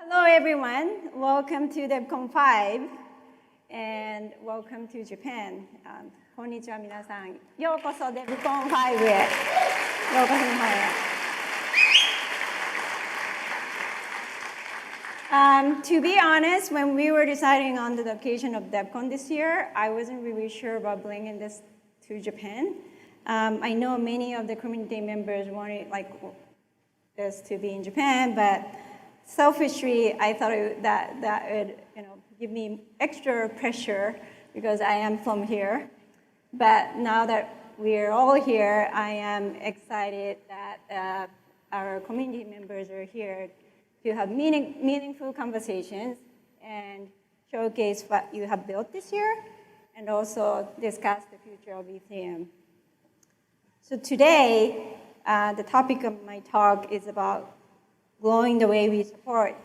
Hello, everyone. Welcome to DevCon 5, and welcome to Japan. こんにちは、皆さん。ようこそ DevCon 5へ。ようこそ日本へ。To be honest, when we were deciding on the location of DevCon this year, I wasn't really sure about bringing this to Japan. I know many of the community members wanted this to be in Japan, but selfishly, I thought that would give me extra pressure because I am from here. But now that we're all here, I am excited that our community members are here to have meaningful conversations and showcase what you have built this year and also discuss the future of Ethereum. So today, the topic of my talk is about growing the way we support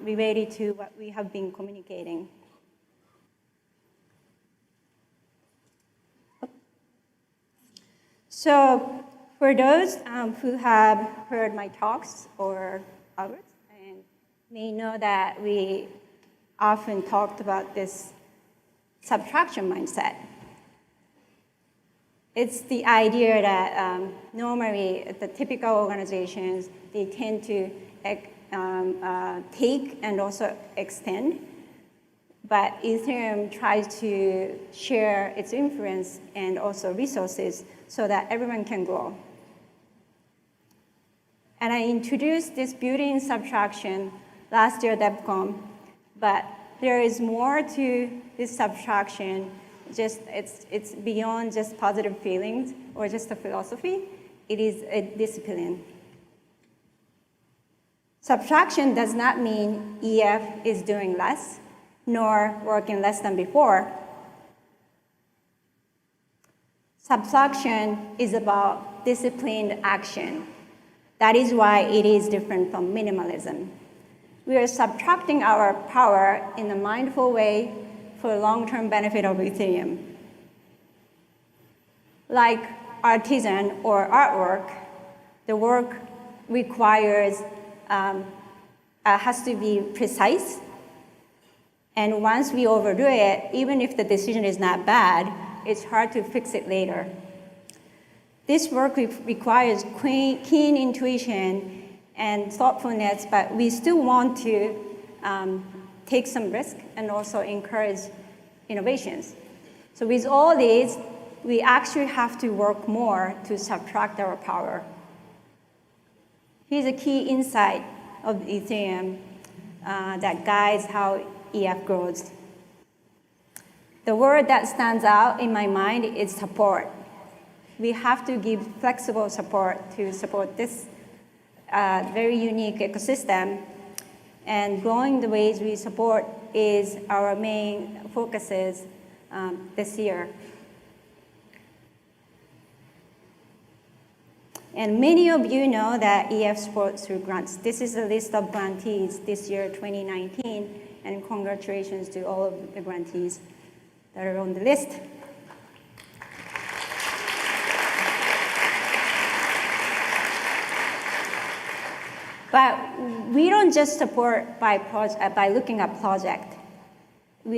related to what we have been communicating. So for those who have heard my talks or others, and may know that we often talked about this subtraction mindset. It's the idea that normally the typical organizations, they tend to take and also extend, but Ethereum tries to share its influence and also resources so that everyone can grow. And I introduced this built-in subtraction last year at DevCon, but there is more to this subtraction. It's beyond just positive feelings or just a philosophy. It is a discipline. Subtraction does not mean EF is doing less, nor working less than before. Subtraction is about disciplined action. That is why it is different from minimalism. We are subtracting our power in a mindful way for long-term benefit of Ethereum. Like artisan or artwork, the work requires, has to be precise. And once we overdo it, even if the decision is not bad, it's hard to fix it later. This work requires keen intuition and thoughtfulness, but we still want to take some risk and also encourage innovations. So with all these, we actually have to work more to subtract our power. Here's a key insight of Ethereum that guides how EF grows. The word that stands out in my mind is support. We have to give flexible support to support this very unique ecosystem. And growing the ways we support is our main focuses this year. And many of you know that EF supports through grants. This is a list of grantees this year, 2019, and congratulations to all of the grantees that are on the list. But we don't just support by looking at project.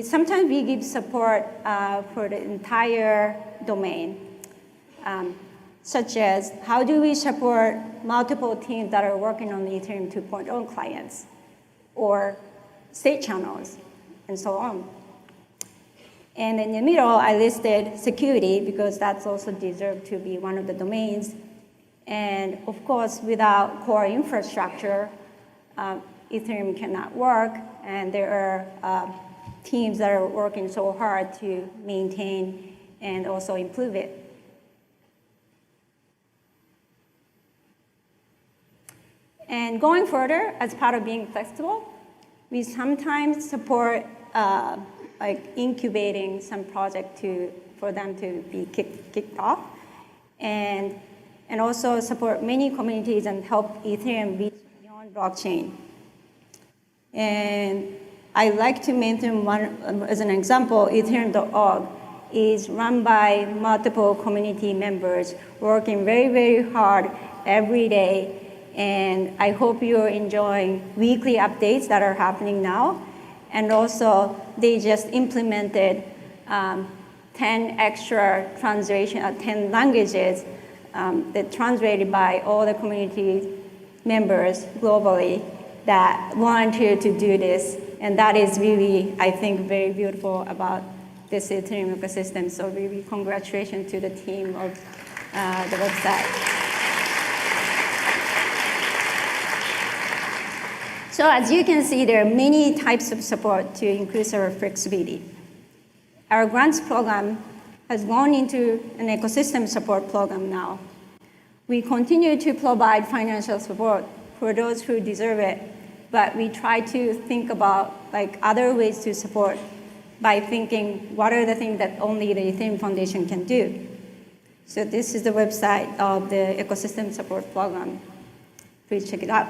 Sometimes we give support for the entire domain, such as how do we support multiple teams that are working on the Ethereum 2.0 clients, or state channels, and so on. And in the middle, I listed security because that's also deserved to be one of the domains. And of course, without core infrastructure, Ethereum cannot work, and there are teams that are working so hard to maintain and also improve it. And going further, as part of being flexible, we sometimes support like incubating some project for them to be kicked off, and also support many communities and help Ethereum reach beyond blockchain. And I like to mention one as an example. Ethereum.org is run by multiple community members working very, very hard every day And I hope you're enjoying weekly updates that are happening now. And also, they just implemented 10 extra translation, 10 languages that translated by all the community members globally that volunteered to do this. And that is really, I think, very beautiful about this Ethereum ecosystem. So really congratulations to the team of the website. So as you can see, there are many types of support to increase our flexibility. Our grants program has gone into an ecosystem support program now. We continue to provide financial support for those who deserve it, but we try to think about other ways to support by thinking what are the things that only the Ethereum Foundation can do. So this is the website of the ecosystem support program. Please check it out.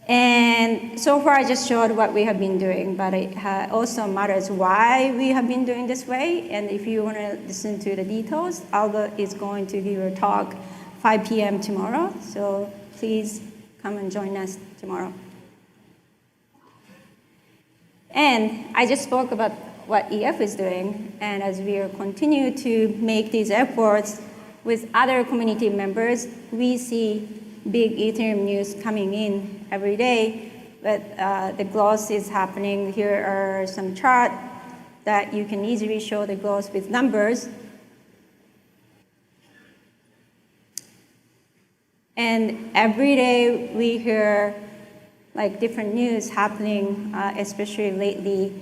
And so far, I just showed what we have been doing, but it also matters why we have been doing this way. And if you want to listen to the details, Alba is going to give a talk 5 p.m. tomorrow. So please come and join us tomorrow. And I just spoke about what EF is doing. And as we continue to make these efforts with other community members, we see big Ethereum news coming in every day, but the growth is happening. Here are some charts that you can easily show the growth with numbers. And every day we hear different news happening, especially lately,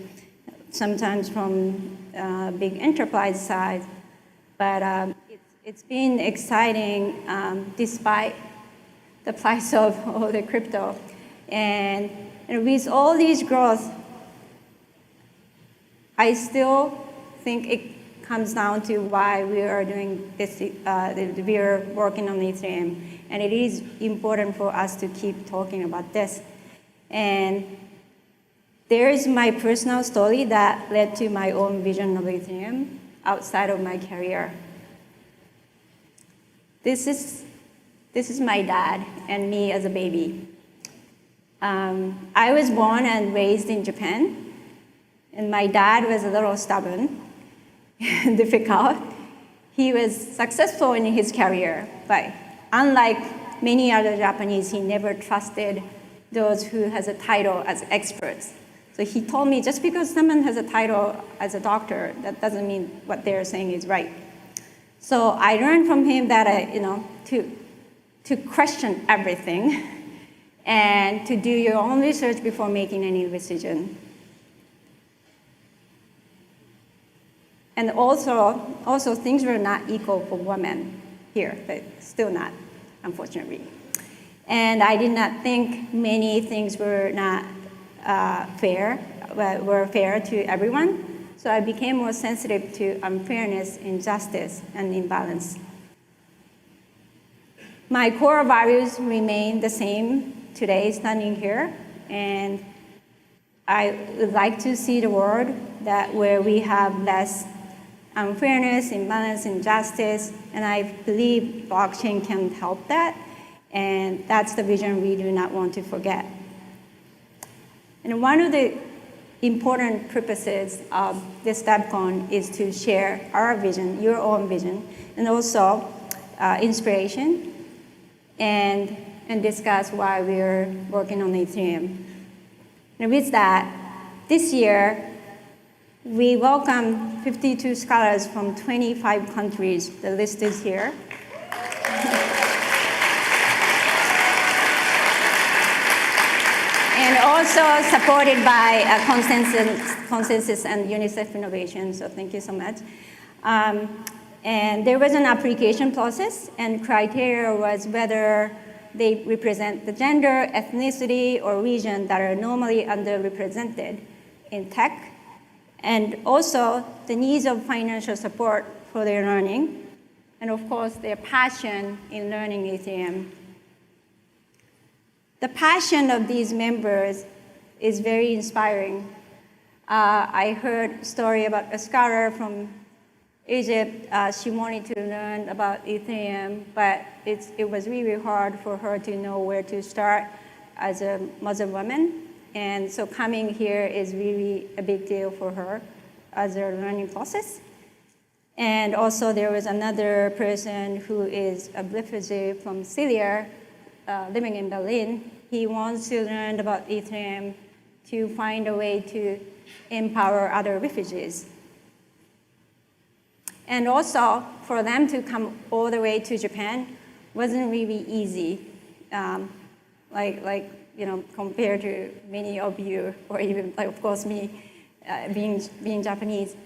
sometimes from big enterprise side. But it's been exciting despite the price of all the crypto. And with all these growth, I still think it comes down to why we are doing this, we are working on Ethereum. And it is important for us to keep talking about this. And there is my personal story that led to my own vision of Ethereum outside of my career. This is my dad and me as a baby. I was born and raised in Japan, and my dad was a little stubborn and difficult. He was successful in his career, but unlike many other Japanese, he never trusted those who has a title as experts. So he told me, just because someone has a title as a doctor, that doesn't mean what they're saying is right. So I learned from him that to question everything and to do your own research before making any decision. And also things were not equal for women here, but still not, unfortunately. And I did not think many things were not were fair to everyone. So I became more sensitive to unfairness, injustice, and imbalance. My core values remain the same today, standing here, and I would like to see the world where we have less unfairness, imbalance, injustice, and I believe blockchain can help that, and that's the vision we do not want to forget. And one of the important purposes of this DevCon is to share our vision, your own vision, and also inspiration, and discuss why we're working on Ethereum. And with that, this year, we welcome 52 scholars from 25 countries. The list is here. And also supported by Consensus and UNICEF Innovation, so thank you so much. And there was an application process, and criteria was whether they represent the gender, ethnicity, or region that are normally underrepresented in tech, and also the needs of financial support for their learning, and of course, their passion in learning Ethereum. The passion of these members is very inspiring. I heard a story about a scholar from Egypt. She wanted to learn about Ethereum, but it was really hard for her to know where to start as a Muslim woman. And so coming here is really a big deal for her as a learning process. And also there was another person who is a refugee from Syria living in Berlin. He wants to learn about Ethereum to find a way to empower other refugees. And also, for them to come all the way to Japan wasn't really easy, compared to many of you, or even, of course, me, being Japanese.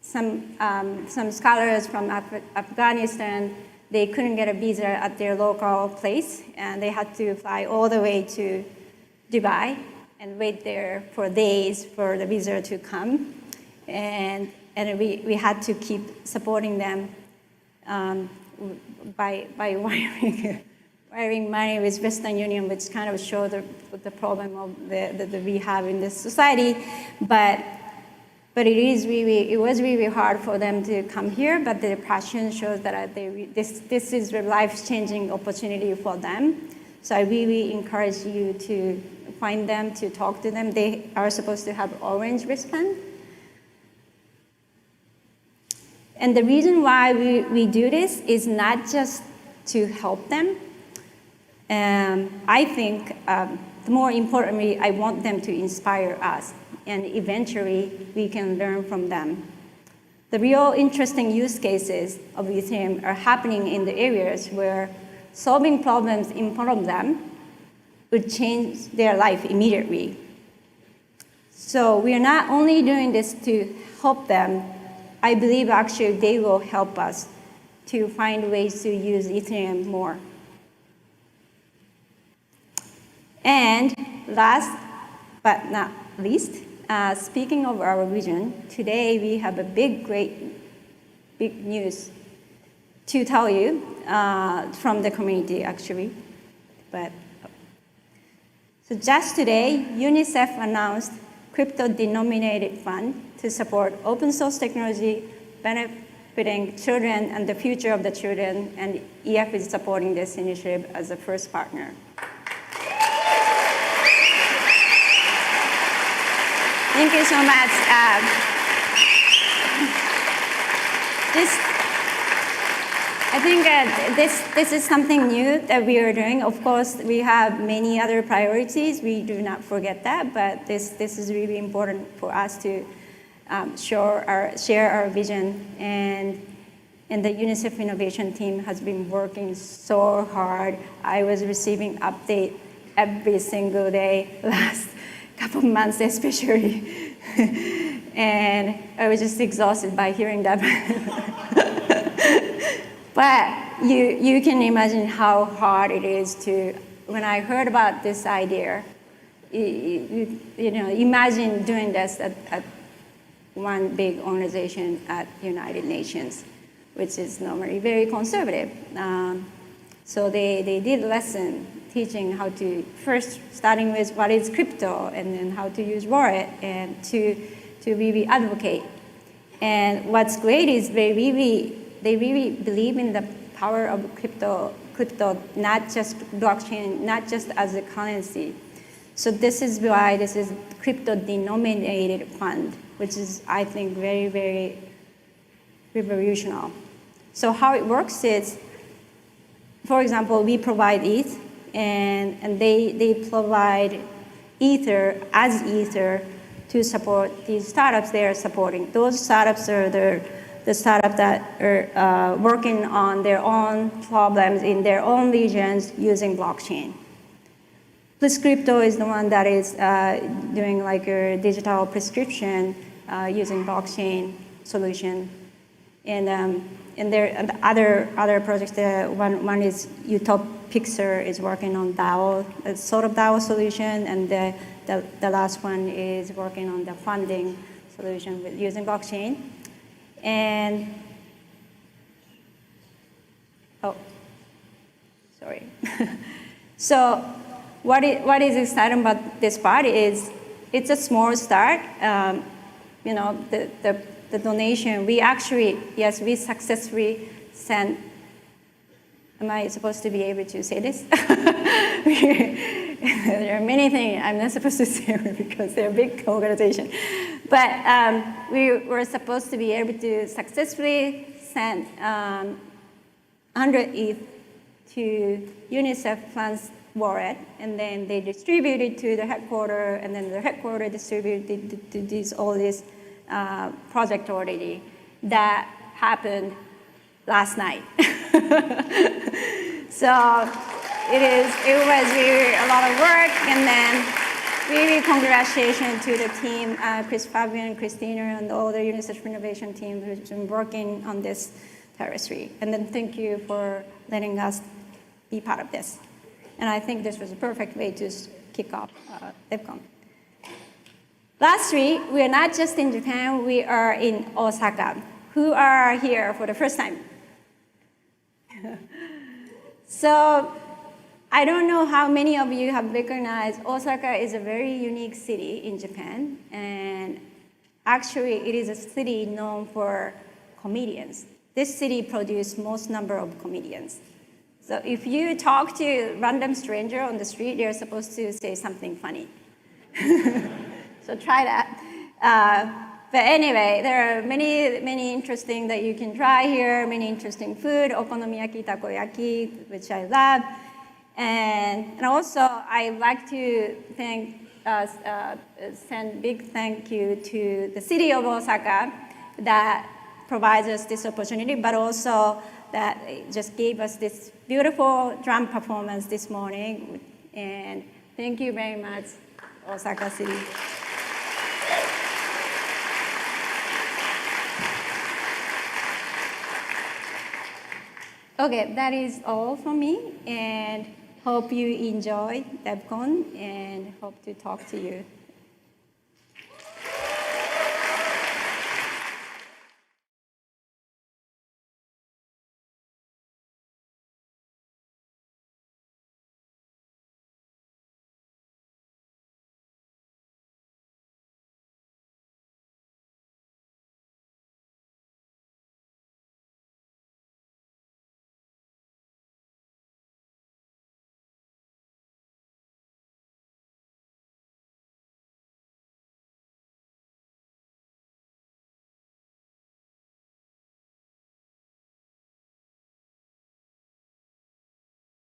Some scholars from Afghanistan, they couldn't get a visa at their local place, and they had to fly all the way to Dubai and wait there for days for the visa to come. And we had to keep supporting them by wiring money with Western Union, which kind of showed the problem that we have in this society. But it was really hard for them to come here, but their passion shows that this is a life-changing opportunity for them. So I really encourage you to find them, to talk to them. They are supposed to have orange wristband. And the reason why we do this is not just to help them. I think, more importantly, I want them to inspire us, and eventually we can learn from them. The real interesting use cases of Ethereum are happening in the areas where solving problems in front of them would change their life immediately. So we are not only doing this to help them, I believe actually they will help us to find ways to use Ethereum more. And last but not least, speaking of our vision, today we have a big news to tell you from the community, actually. So just today, UNICEF announced crypto-denominated fund to support open source technology benefiting children and the future of the children, and EF is supporting this initiative as a first partner. Thank you so much. I think this is something new that we are doing. Of course, we have many other priorities. We do not forget that, but this is really important for us to share our vision. And the UNICEF innovation team has been working so hard. I was receiving updates every single day last couple of months especially. And I was just exhausted by hearing that. But you can imagine how hard it is to, when I heard about this idea, imagine doing this at one big organization at United Nations, which is normally very conservative. So they did a lesson teaching how to, first starting with what is crypto, and then how to use wallet, and to really advocate. And what's great is they really believe in the power of crypto, not just blockchain, not just as a currency. So this is why this is crypto-denominated fund, which is, I think, very, very revolutionary. So how it works is, for example, we provide ETH, and they provide Ether as Ether to support these startups they are supporting. Those startups are the startups that are working on their own problems in their own regions using blockchain. Plus Crypto is the one that is doing like a digital prescription using blockchain solution. And there are other projects. One is Utopixer is working on DAO, a sort of DAO solution, and the last one is working on the funding solution with using blockchain. And sorry. So what is exciting about this part is it's a small start. The the donation, we actually, yes, we successfully sent, am I supposed to be able to say this? There are many things I'm not supposed to say because they're a big organization. But we were supposed to be able to successfully send 100 ETH to UNICEF Funds wallet, and then they distributed to the headquarters, and then the headquarters distributed to all these project already. That happened last night. So it was really a lot of work, and then really congratulations to the team, Chris Fabian, Christina, and all the UNICEF Innovation team who's been working on this territory. And then thank you for letting us be part of this. And I think this was a perfect way to kick off DevCon. Lastly, we are not just in Japan, we are in Osaka. Who are here for the first time? So I don't know how many of you have recognized Osaka is a very unique city in Japan. And actually, it is a city known for comedians. This city produces most number of comedians. So if you talk to a random stranger on the street, they're supposed to say something funny. So try that. But anyway, there are many interesting that you can try here, many interesting food, okonomiyaki, takoyaki, which I love. And also, I'd like to send big thank you to the city of Osaka that provides us this opportunity, but also that just gave us this beautiful drum performance this morning. And thank you very much, Osaka City. Okay, that is all from me, and hope you enjoyed DevCon, and hope to talk to you